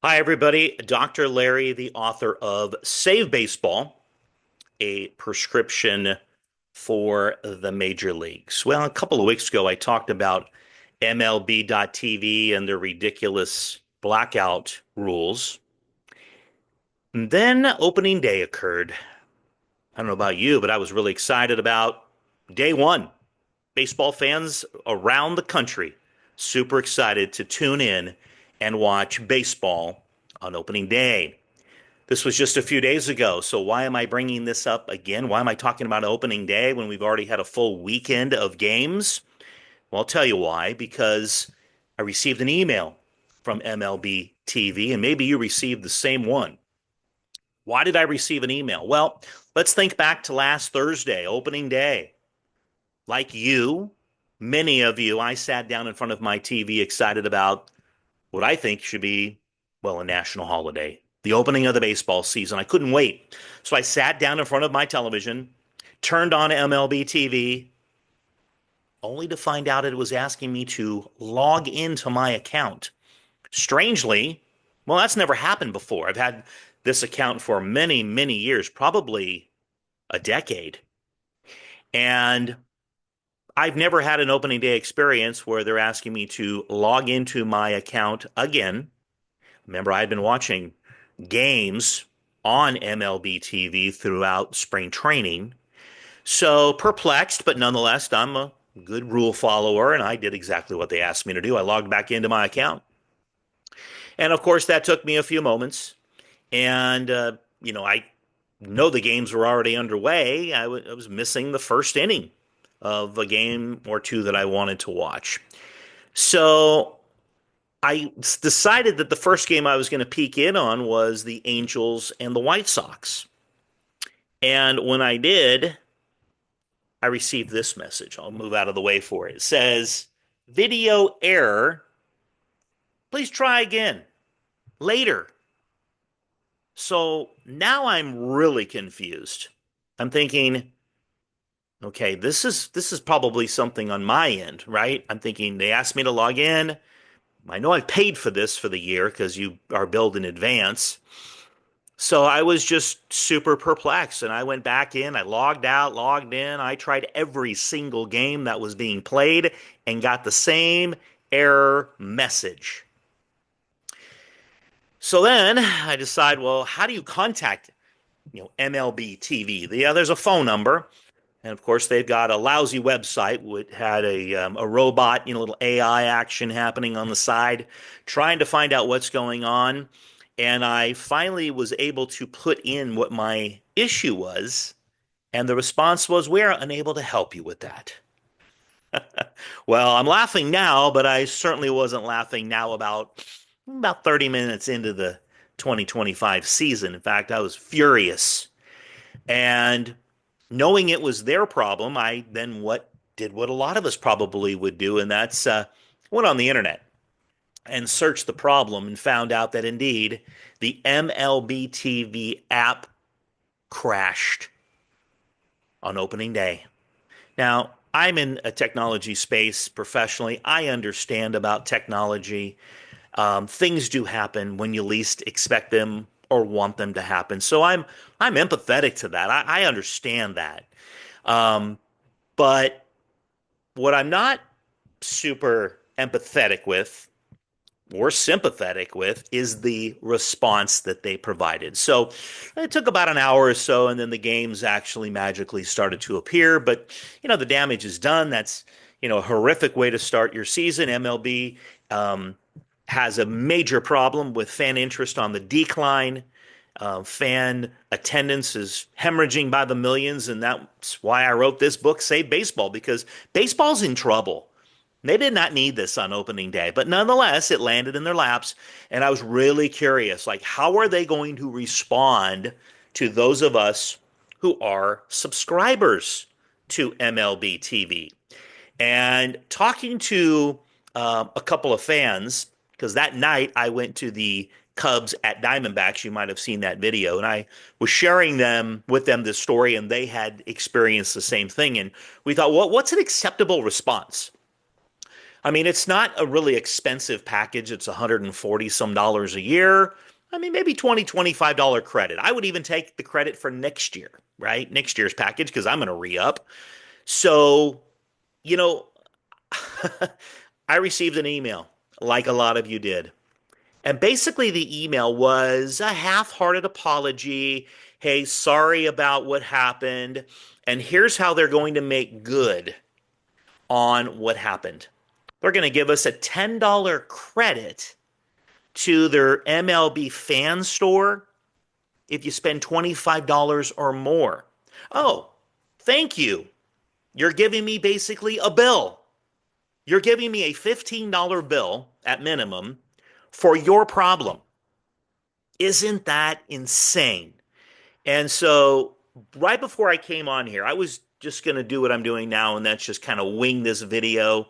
Hi, everybody. Dr. Larry, the author of Save Baseball, a prescription for the major leagues. Well, a couple of weeks ago, I talked about MLB.TV and their ridiculous blackout rules. And then opening day occurred. I don't know about you, but I was really excited about day one. Baseball fans around the country, super excited to tune in and watch baseball on opening day. This was just a few days ago, so why am I bringing this up again? Why am I talking about opening day when we've already had a full weekend of games? Well, I'll tell you why. Because I received an email from MLB TV, and maybe you received the same one. Why did I receive an email? Well, let's think back to last Thursday, opening day. Like you, many of you, I sat down in front of my TV excited about what I think should be, well, a national holiday, the opening of the baseball season. I couldn't wait. So I sat down in front of my television, turned on MLB TV, only to find out it was asking me to log into my account. Strangely, well, that's never happened before. I've had this account for many, many years, probably a decade. And I've never had an opening day experience where they're asking me to log into my account again. Remember, I'd been watching games on MLB TV throughout spring training. So perplexed, but nonetheless, I'm a good rule follower, and I did exactly what they asked me to do. I logged back into my account. And of course, that took me a few moments. And, I know the games were already underway. I was missing the first inning of a game or two that I wanted to watch. So I decided that the first game I was going to peek in on was the Angels and the White Sox. And when I did, I received this message. I'll move out of the way for it. It says, video error. Please try again later. So now I'm really confused. I'm thinking, okay, this is probably something on my end, right? I'm thinking they asked me to log in. I know I've paid for this for the year because you are billed in advance. So I was just super perplexed and I went back in, I logged out, logged in. I tried every single game that was being played and got the same error message. So then I decide, well, how do you contact, MLB TV? There's a phone number. And of course, they've got a lousy website which had a robot, little AI action happening on the side, trying to find out what's going on. And I finally was able to put in what my issue was, and the response was, "We are unable to help you with that." Well, I'm laughing now, but I certainly wasn't laughing now about 30 minutes into the 2025 season. In fact, I was furious. And knowing it was their problem, I then what a lot of us probably would do, and that's went on the internet and searched the problem and found out that indeed the MLB TV app crashed on opening day. Now, I'm in a technology space professionally. I understand about technology. Things do happen when you least expect them or want them to happen. So I'm empathetic to that. I understand that. Um, but what I'm not super empathetic with or sympathetic with is the response that they provided. So it took about an hour or so, and then the games actually magically started to appear. But, the damage is done. That's, a horrific way to start your season. MLB has a major problem with fan interest on the decline. Fan attendance is hemorrhaging by the millions, and that's why I wrote this book, Save Baseball, because baseball's in trouble. They did not need this on opening day, but nonetheless, it landed in their laps. And I was really curious, like, how are they going to respond to those of us who are subscribers to MLB TV? And talking to a couple of fans, because that night I went to the Cubs at Diamondbacks. You might have seen that video, and I was sharing them with them this story, and they had experienced the same thing. And we thought, well, what's an acceptable response? I mean, it's not a really expensive package. It's 140 some dollars a year. I mean, maybe 20, $25 credit. I would even take the credit for next year, right? Next year's package because I'm going to re-up. So, you know, I received an email like a lot of you did. And basically, the email was a half hearted apology. Hey, sorry about what happened. And here's how they're going to make good on what happened. They're going to give us a $10 credit to their MLB fan store if you spend $25 or more. Oh, thank you. You're giving me basically a bill. You're giving me a $15 bill at minimum for your problem. Isn't that insane? And so, right before I came on here, I was just going to do what I'm doing now, and that's just kind of wing this video.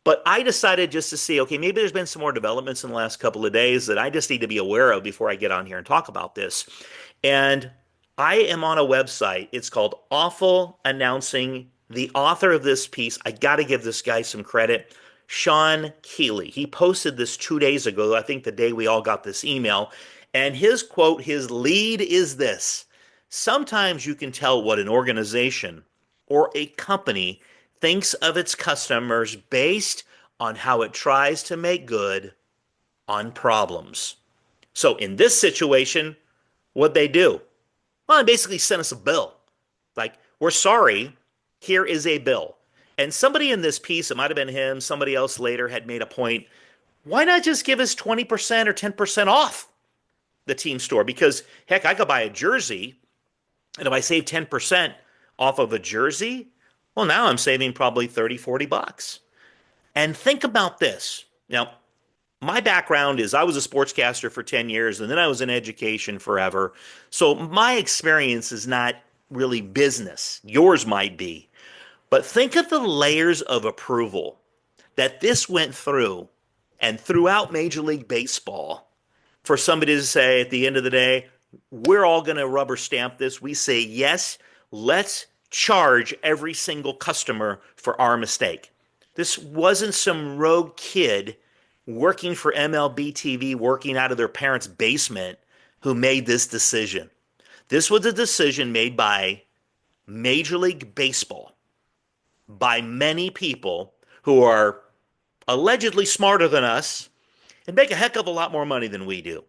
But I decided just to see, okay, maybe there's been some more developments in the last couple of days that I just need to be aware of before I get on here and talk about this. And I am on a website. It's called Awful Announcing. The author of this piece, I got to give this guy some credit, Sean Keeley. He posted this 2 days ago, I think the day we all got this email. And his quote, his lead is this: sometimes you can tell what an organization or a company thinks of its customers based on how it tries to make good on problems. So in this situation, what'd they do? Well, they basically sent us a bill. Like, we're sorry, here is a bill. And somebody in this piece, it might have been him, somebody else later had made a point. Why not just give us 20% or 10% off the team store? Because heck, I could buy a jersey, and if I save 10% off of a jersey, well, now I'm saving probably 30, 40 bucks. And think about this. Now, my background is I was a sportscaster for 10 years and then I was in education forever. So my experience is not really business. Yours might be. But think of the layers of approval that this went through and throughout Major League Baseball for somebody to say at the end of the day, we're all going to rubber stamp this. We say, yes, let's charge every single customer for our mistake. This wasn't some rogue kid working for MLB TV, working out of their parents' basement who made this decision. This was a decision made by Major League Baseball, by many people who are allegedly smarter than us and make a heck of a lot more money than we do.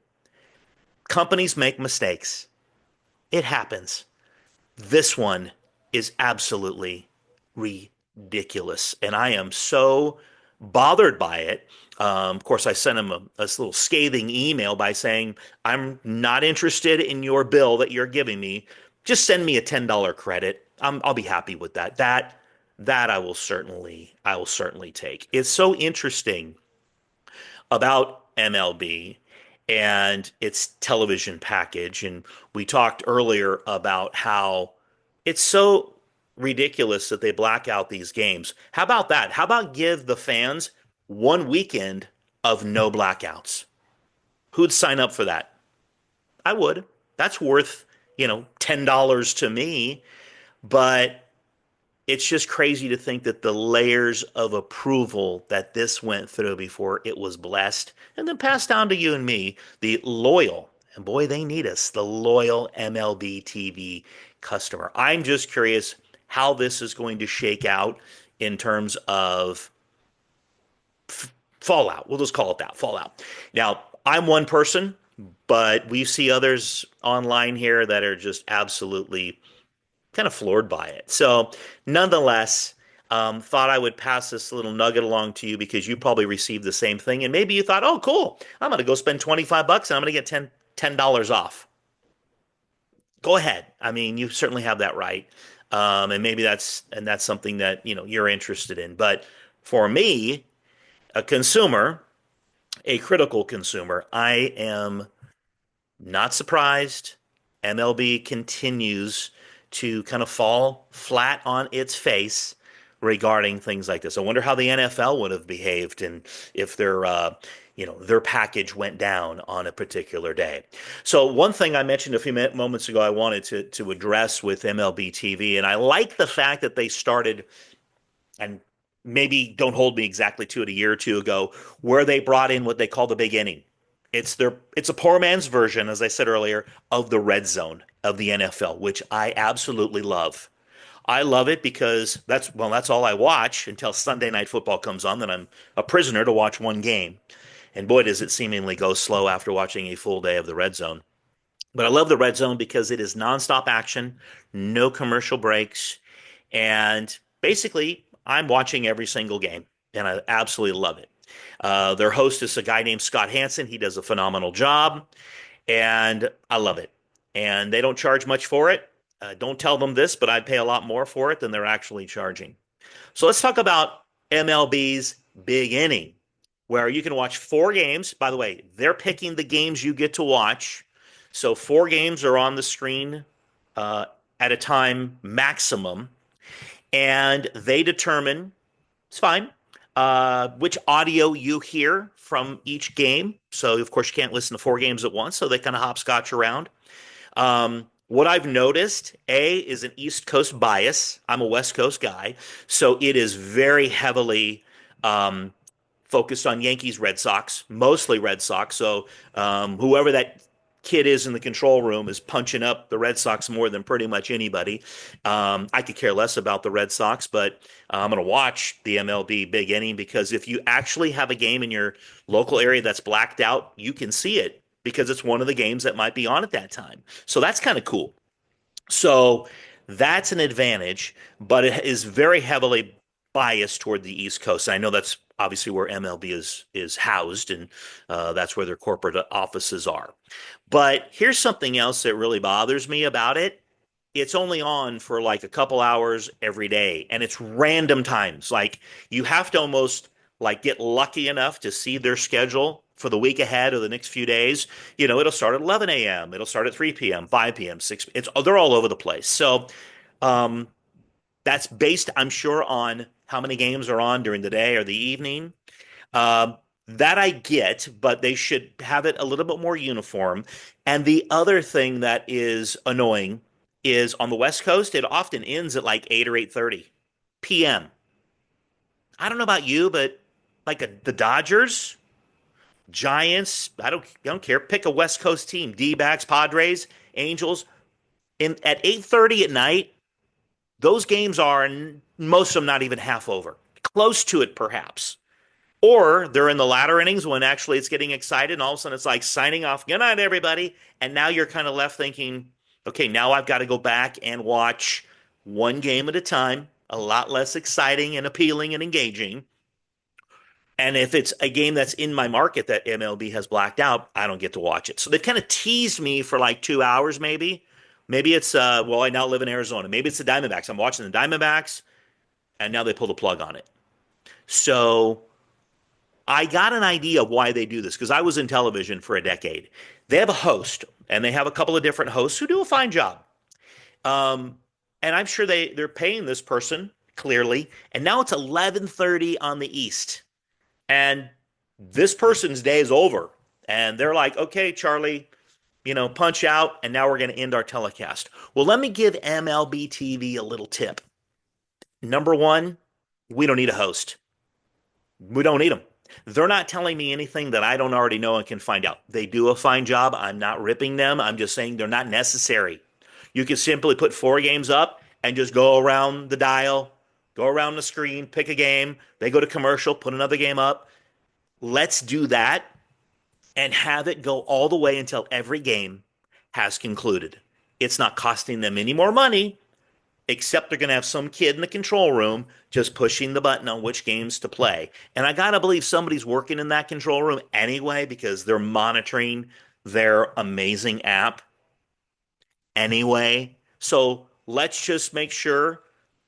Companies make mistakes. It happens. This one is absolutely ridiculous. And I am so bothered by it. Of course, I sent him a little scathing email by saying, I'm not interested in your bill that you're giving me. Just send me a $10 credit. I'll be happy with that. That I will certainly take. It's so interesting about MLB and its television package. And we talked earlier about how it's so ridiculous that they black out these games. How about that? How about give the fans one weekend of no blackouts? Who'd sign up for that? I would. That's worth, $10 to me. But it's just crazy to think that the layers of approval that this went through before it was blessed and then passed down to you and me, the loyal, and boy, they need us, the loyal MLB TV customer. I'm just curious how this is going to shake out in terms of fallout. We'll just call it that, fallout. Now, I'm one person, but we see others online here that are just absolutely kind of floored by it. So, nonetheless, thought I would pass this little nugget along to you because you probably received the same thing. And maybe you thought, oh, cool, I'm going to go spend 25 bucks and I'm going to get $10 off. Go ahead. I mean, you certainly have that right. And maybe that's something that, you're interested in. But for me, a consumer, a critical consumer, I am not surprised. MLB continues to kind of fall flat on its face regarding things like this. I wonder how the NFL would have behaved and if their package went down on a particular day. So one thing I mentioned a few moments ago I wanted to address with MLB TV, and I like the fact that they started, and maybe don't hold me exactly to it, a year or two ago, where they brought in what they call the big inning. It's a poor man's version, as I said earlier, of the red zone of the NFL, which I absolutely love. I love it because that's all I watch until Sunday night football comes on. Then I'm a prisoner to watch one game. And boy, does it seemingly go slow after watching a full day of the red zone. But I love the red zone because it is nonstop action, no commercial breaks, and basically I'm watching every single game, and I absolutely love it. Their host is a guy named Scott Hansen. He does a phenomenal job, and I love it. And they don't charge much for it. Don't tell them this, but I'd pay a lot more for it than they're actually charging. So let's talk about MLB's Big Inning, where you can watch four games. By the way, they're picking the games you get to watch. So four games are on the screen uh, at a time maximum, and they determine it's fine which audio you hear from each game. So of course you can't listen to four games at once, so they kind of hopscotch around. What I've noticed, A, is an East Coast bias. I'm a West Coast guy, so it is very heavily um, focused on Yankees, Red Sox, mostly Red Sox. So whoever that kid is in the control room is punching up the Red Sox more than pretty much anybody. I could care less about the Red Sox, but I'm going to watch the MLB Big Inning because if you actually have a game in your local area that's blacked out, you can see it because it's one of the games that might be on at that time. So that's kind of cool. So that's an advantage, but it is very heavily biased toward the East Coast. And I know that's obviously where MLB is housed, and that's where their corporate offices are. But here's something else that really bothers me about it. It's only on for like a couple hours every day, and it's random times. Like you have to almost like get lucky enough to see their schedule for the week ahead or the next few days. It'll start at 11 a.m. It'll start at 3 p.m., 5 p.m., 6. They're all over the place. So um, that's based, I'm sure, on how many games are on during the day or the evening. Um, that I get, but they should have it a little bit more uniform. And the other thing that is annoying is on the West Coast, it often ends at like 8 or 8:30 p.m. I don't know about you, but like the Dodgers, Giants, I don't care. Pick a West Coast team, D-backs, Padres, Angels. At 8:30 at night, those games are most of them not even half over. Close to it, perhaps. Or they're in the latter innings when actually it's getting excited, and all of a sudden it's like signing off, good night, everybody. And now you're kind of left thinking, okay, now I've got to go back and watch one game at a time, a lot less exciting and appealing and engaging. And if it's a game that's in my market that MLB has blacked out, I don't get to watch it. So they've kind of teased me for like 2 hours, maybe. Maybe it's, well, I now live in Arizona. Maybe it's the Diamondbacks. I'm watching the Diamondbacks, and now they pull the plug on it. So I got an idea of why they do this because I was in television for a decade. They have a host, and they have a couple of different hosts who do a fine job. Um, and I'm sure they're paying this person clearly. And now it's 11:30 on the East, and this person's day is over. And they're like, "Okay, Charlie, punch out, and now we're going to end our telecast." Well, let me give MLB TV a little tip. Number one, we don't need a host. We don't need them. They're not telling me anything that I don't already know and can find out. They do a fine job. I'm not ripping them. I'm just saying they're not necessary. You can simply put four games up and just go around the dial, go around the screen, pick a game. They go to commercial, put another game up. Let's do that and have it go all the way until every game has concluded. It's not costing them any more money, except they're going to have some kid in the control room just pushing the button on which games to play. And I got to believe somebody's working in that control room anyway because they're monitoring their amazing app anyway. So let's just make sure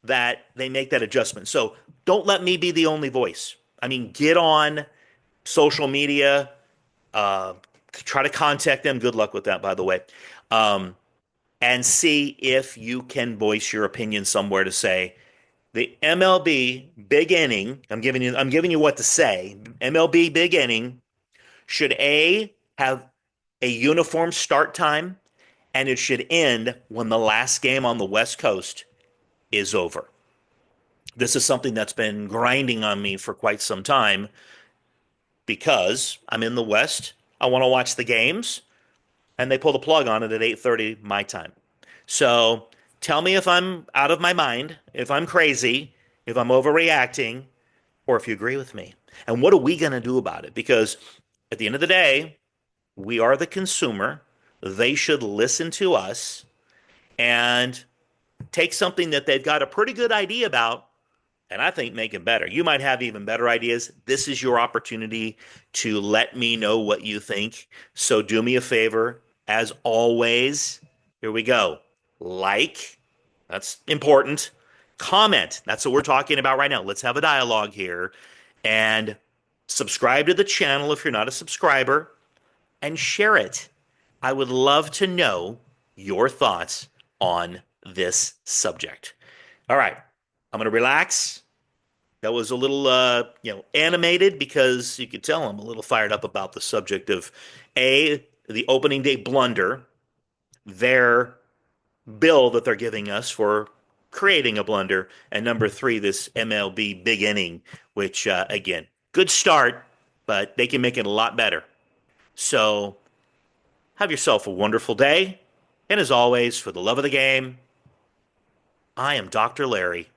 that they make that adjustment. So don't let me be the only voice. I mean, get on social media, uh, try to contact them. Good luck with that, by the way. Um, and see if you can voice your opinion somewhere to say the MLB Big Inning. I'm giving you what to say. MLB Big Inning should have a uniform start time, and it should end when the last game on the West Coast is over. This is something that's been grinding on me for quite some time because I'm in the West. I want to watch the games, and they pull the plug on it at 8:30 my time. So tell me if I'm out of my mind, if I'm crazy, if I'm overreacting, or if you agree with me. And what are we going to do about it? Because at the end of the day, we are the consumer. They should listen to us and take something that they've got a pretty good idea about and I think make it better. You might have even better ideas. This is your opportunity to let me know what you think. So do me a favor. As always, here we go. Like, that's important. Comment. That's what we're talking about right now. Let's have a dialogue here. And subscribe to the channel if you're not a subscriber and share it. I would love to know your thoughts on this subject. All right, I'm going to relax. That was a little, animated because you could tell I'm a little fired up about the subject of the opening day blunder, their bill that they're giving us for creating a blunder, and number three, this MLB Big Inning, which, again, good start, but they can make it a lot better. So have yourself a wonderful day. And as always, for the love of the game, I am Dr. Larry.